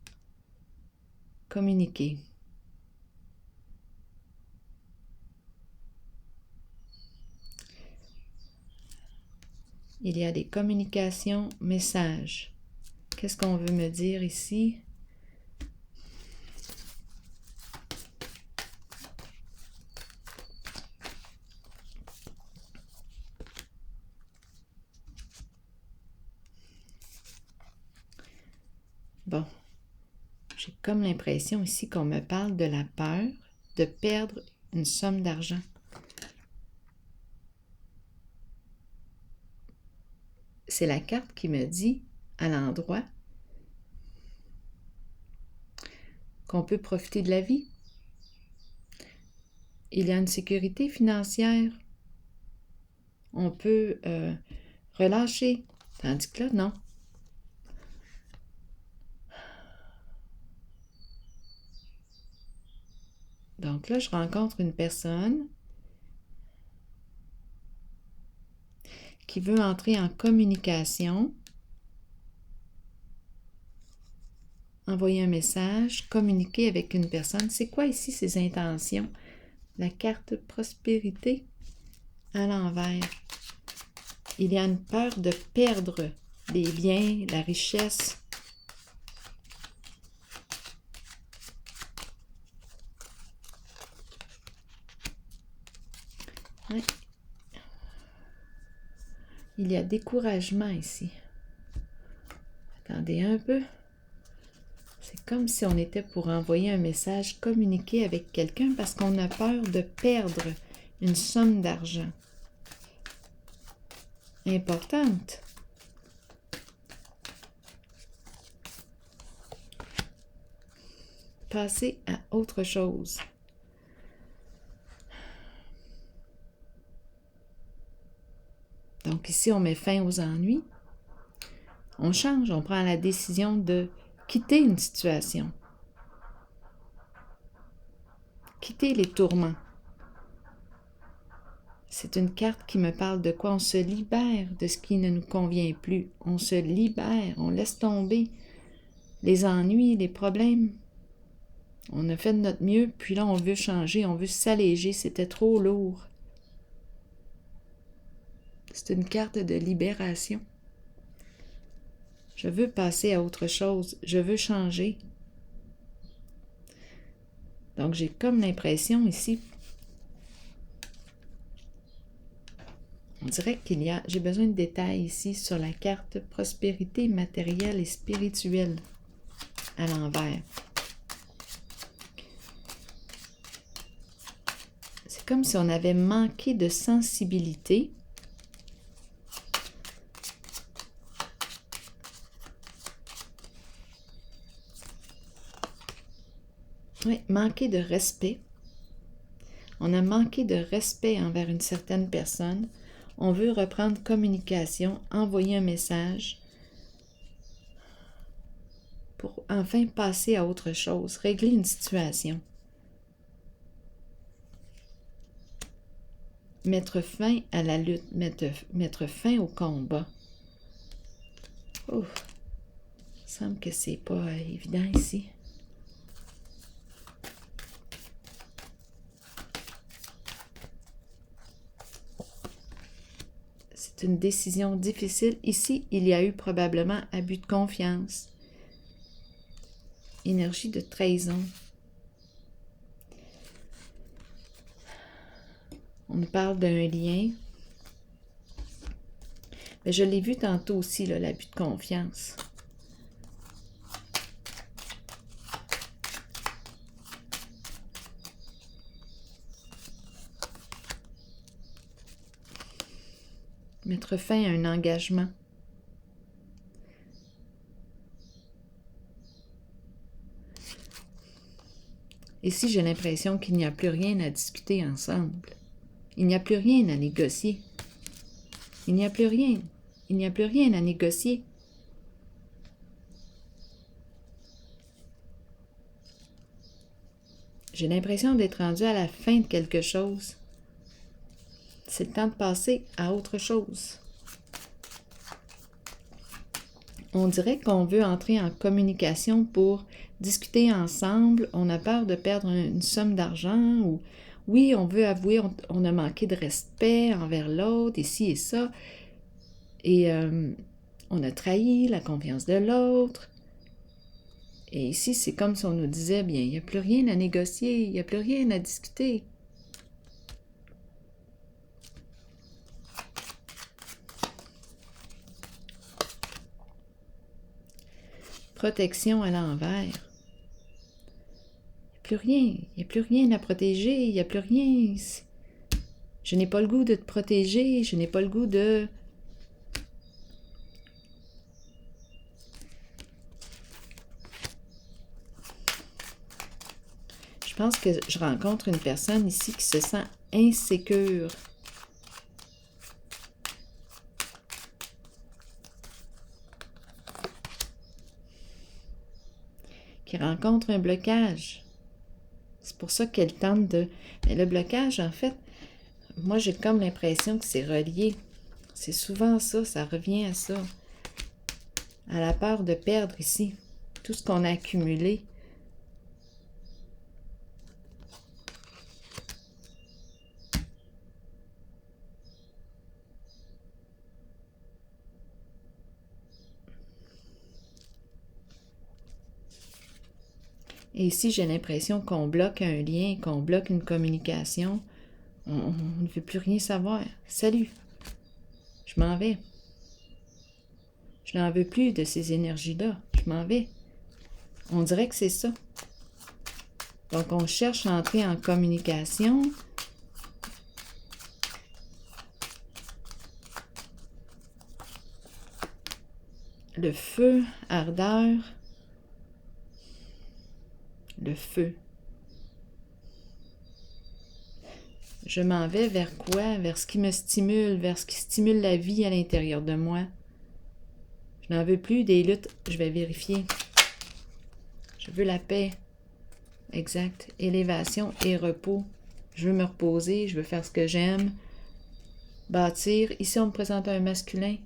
Communiquer. Il y a des communications, messages. Qu'est-ce qu'on veut me dire ici? Bon, j'ai comme l'impression ici qu'on me parle de la peur de perdre une somme d'argent. C'est la carte qui me dit à l'endroit qu'on peut profiter de la vie. Il y a une sécurité financière. On peut relâcher. Tandis que là, non. Donc là, je rencontre une personne qui veut entrer en communication, envoyer un message, communiquer avec une personne. C'est quoi ici ses intentions? La carte prospérité à l'envers. Il y a une peur de perdre les biens, la richesse. Ouais. Il y a découragement ici. Attendez un peu. C'est comme si on était pour envoyer un message, communiquer avec quelqu'un parce qu'on a peur de perdre une somme d'argent importante. Passer à autre chose. Donc ici, on met fin aux ennuis. On change, on prend la décision de quitter une situation. Quitter les tourments. C'est une carte qui me parle de quoi? On se libère de ce qui ne nous convient plus. On se libère, on laisse tomber les ennuis, les problèmes. On a fait de notre mieux, puis là, on veut changer, on veut s'alléger. C'était trop lourd. C'est une carte de libération. Je veux passer à autre chose. Je veux changer. Donc, j'ai comme l'impression ici, on dirait j'ai besoin de détails ici sur la carte prospérité matérielle et spirituelle à l'envers. C'est comme si on avait manqué de sensibilité. Oui, manqué de respect. On a manqué de respect envers une certaine personne. On veut reprendre communication, envoyer un message pour enfin passer à autre chose, régler une situation. mettre fin à la lutte, mettre fin au combat. Ouf, il me semble que c'est pas évident ici. C'est une décision difficile. Ici, il y a eu probablement abus de confiance. Énergie de trahison. On nous parle d'un lien. Mais je l'ai vu tantôt aussi, l'abus de confiance. Mettre fin à un engagement. Ici, j'ai l'impression qu'il n'y a plus rien à discuter ensemble. Il n'y a plus rien à négocier. Il n'y a plus rien. Il n'y a plus rien à négocier. J'ai l'impression d'être rendu à la fin de quelque chose. C'est le temps de passer à autre chose. On dirait qu'on veut entrer en communication pour discuter ensemble. On a peur de perdre une somme d'argent ou oui, on veut avouer on a manqué de respect envers l'autre, ici et ça. Et on a trahi la confiance de l'autre. Et ici, c'est comme si on nous disait, bien, il n'y a plus rien à négocier, il n'y a plus rien à discuter. Protection à l'envers. Il n'y a plus rien à protéger, il n'y a plus rien. Je n'ai pas le goût de te protéger, je n'ai pas le goût de... Je pense que je rencontre une personne ici qui se sent insécure. Qui rencontre un blocage. C'est pour ça qu'elle tente de... Mais le blocage, en fait, moi, j'ai comme l'impression que c'est relié. C'est souvent ça, ça revient à ça. À la peur de perdre ici. Tout ce qu'on a accumulé. Et ici, j'ai l'impression qu'on bloque un lien, qu'on bloque une communication. On ne veut plus rien savoir. Salut, je m'en vais. Je n'en veux plus de ces énergies-là. Je m'en vais. On dirait que c'est ça. Donc, on cherche à entrer en communication. Le feu, ardeur. Le feu. Je m'en vais vers quoi? Vers ce qui me stimule, vers ce qui stimule la vie à l'intérieur de moi. Je n'en veux plus des luttes. Je vais vérifier. Je veux la paix. Exact. Élévation et repos. Je veux me reposer. Je veux faire ce que j'aime. Bâtir. Ici, on me présente un masculin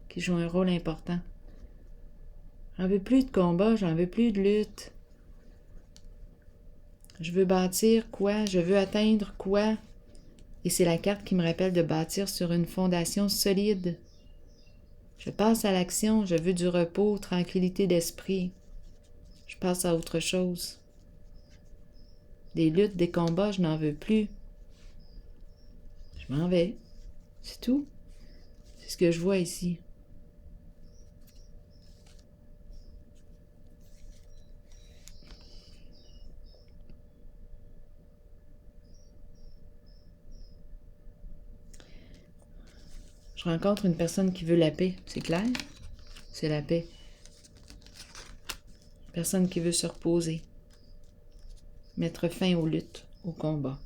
qui joue un rôle important. J'en veux plus de combat. J'en veux plus de lutte. Je veux bâtir quoi? Je veux atteindre quoi? Et c'est la carte qui me rappelle de bâtir sur une fondation solide. Je passe à l'action. Je veux du repos, tranquillité d'esprit. Je passe à autre chose. Des luttes, des combats, je n'en veux plus. Je m'en vais. C'est tout. C'est ce que je vois ici. Je rencontre une personne qui veut la paix. C'est clair? C'est la paix. Personne qui veut se reposer. Mettre fin aux luttes, aux combats.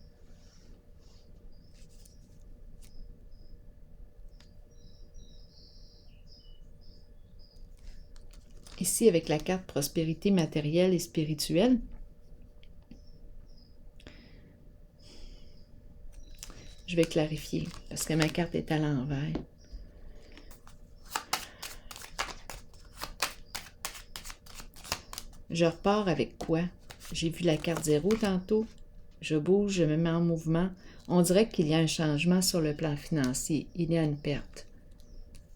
Ici, avec la carte prospérité matérielle et spirituelle, Je vais clarifier parce que ma carte est à l'envers. Je repars avec quoi? J'ai vu la carte 0 tantôt. Je bouge, je me mets en mouvement. On dirait qu'il y a un changement sur le plan financier. Il y a une perte.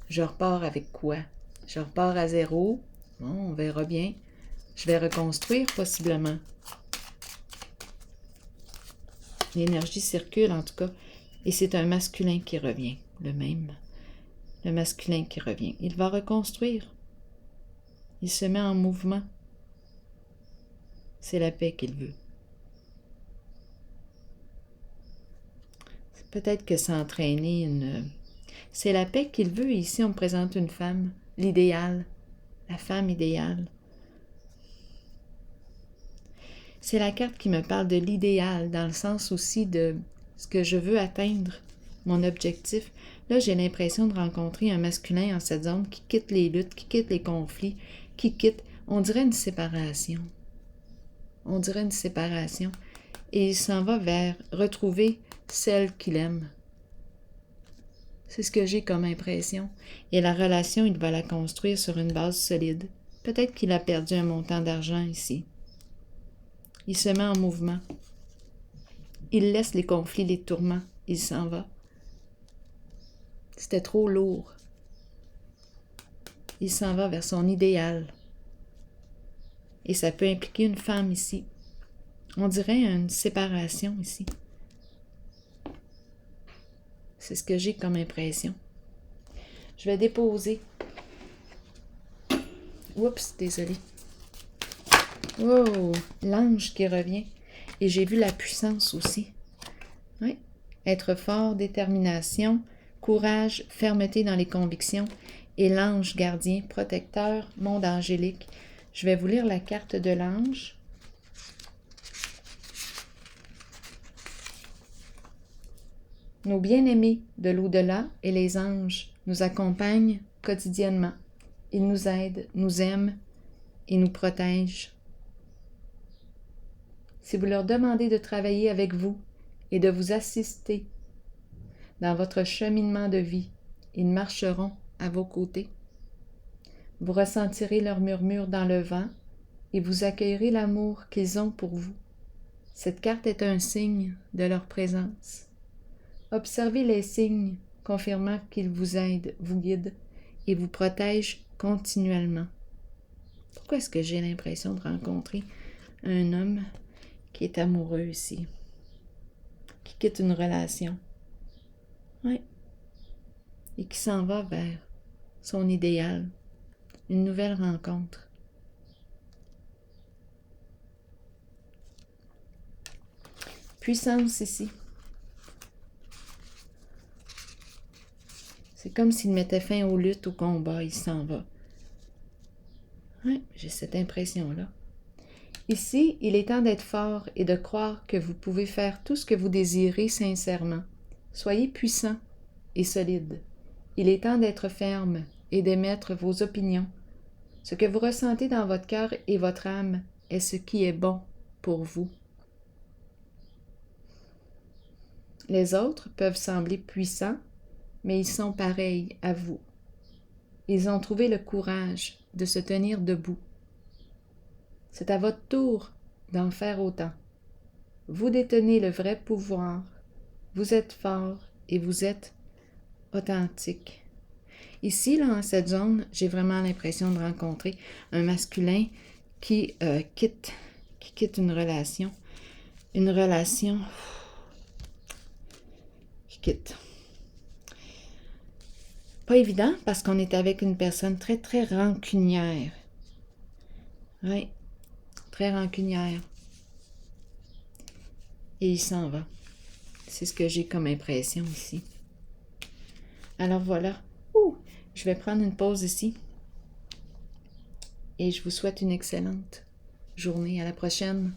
Je repars avec quoi? Je repars à 0. Bon, on verra bien. Je vais reconstruire possiblement. L'énergie circule en tout cas. Et c'est un masculin qui revient. Le même. Le masculin qui revient. Il va reconstruire. Il se met en mouvement. C'est la paix qu'il veut. Peut-être que s'entraîner une... C'est la paix qu'il veut. Ici, on me présente une femme. L'idéal. La femme idéale. C'est la carte qui me parle de l'idéal, dans le sens aussi de ce que je veux atteindre, mon objectif. Là, j'ai l'impression de rencontrer un masculin en cette zone qui quitte les luttes, qui quitte les conflits, qui quitte, on dirait une séparation. On dirait une séparation. Et il s'en va vers retrouver celle qu'il aime. C'est ce que j'ai comme impression. Et la relation, il va la construire sur une base solide. Peut-être qu'il a perdu un montant d'argent ici. Il se met en mouvement. Il laisse les conflits, les tourments. Il s'en va. C'était trop lourd. Il s'en va vers son idéal. Et ça peut impliquer une femme ici. On dirait une séparation ici. C'est ce que j'ai comme impression. Je vais déposer. Oups, désolé. Wow, l'ange qui revient. Et j'ai vu la puissance aussi. Oui. Être fort, détermination, courage, fermeté dans les convictions. Et l'ange gardien, protecteur, monde angélique. Je vais vous lire la carte de l'ange. Nos bien-aimés de l'au-delà et les anges nous accompagnent quotidiennement. Ils nous aident, nous aiment et nous protègent. Si vous leur demandez de travailler avec vous et de vous assister dans votre cheminement de vie, ils marcheront à vos côtés. Vous ressentirez leur murmure dans le vent et vous accueillerez l'amour qu'ils ont pour vous. Cette carte est un signe de leur présence. Observez les signes confirmant qu'ils vous aident, vous guident et vous protègent continuellement. Pourquoi est-ce que j'ai l'impression de rencontrer un homme qui est amoureux ici, qui quitte une relation, oui, et qui s'en va vers son idéal, une nouvelle rencontre. Puissance ici. C'est comme s'il mettait fin aux luttes, au combat, il s'en va. Oui, j'ai cette impression-là. Ici, il est temps d'être fort et de croire que vous pouvez faire tout ce que vous désirez sincèrement. Soyez puissant et solide. Il est temps d'être ferme et d'émettre vos opinions. Ce que vous ressentez dans votre cœur et votre âme est ce qui est bon pour vous. Les autres peuvent sembler puissants, mais ils sont pareils à vous. Ils ont trouvé le courage de se tenir debout. C'est à votre tour d'en faire autant. Vous détenez le vrai pouvoir. Vous êtes fort et vous êtes authentique. Ici, là, dans cette zone, j'ai vraiment l'impression de rencontrer un masculin qui quitte une relation. Une relation qui quitte. Pas évident parce qu'on est avec une personne très, très rancunière. Oui, très rancunière. Et il s'en va. C'est ce que j'ai comme impression ici. Alors voilà. Je vais prendre une pause ici. Et je vous souhaite une excellente journée. À la prochaine.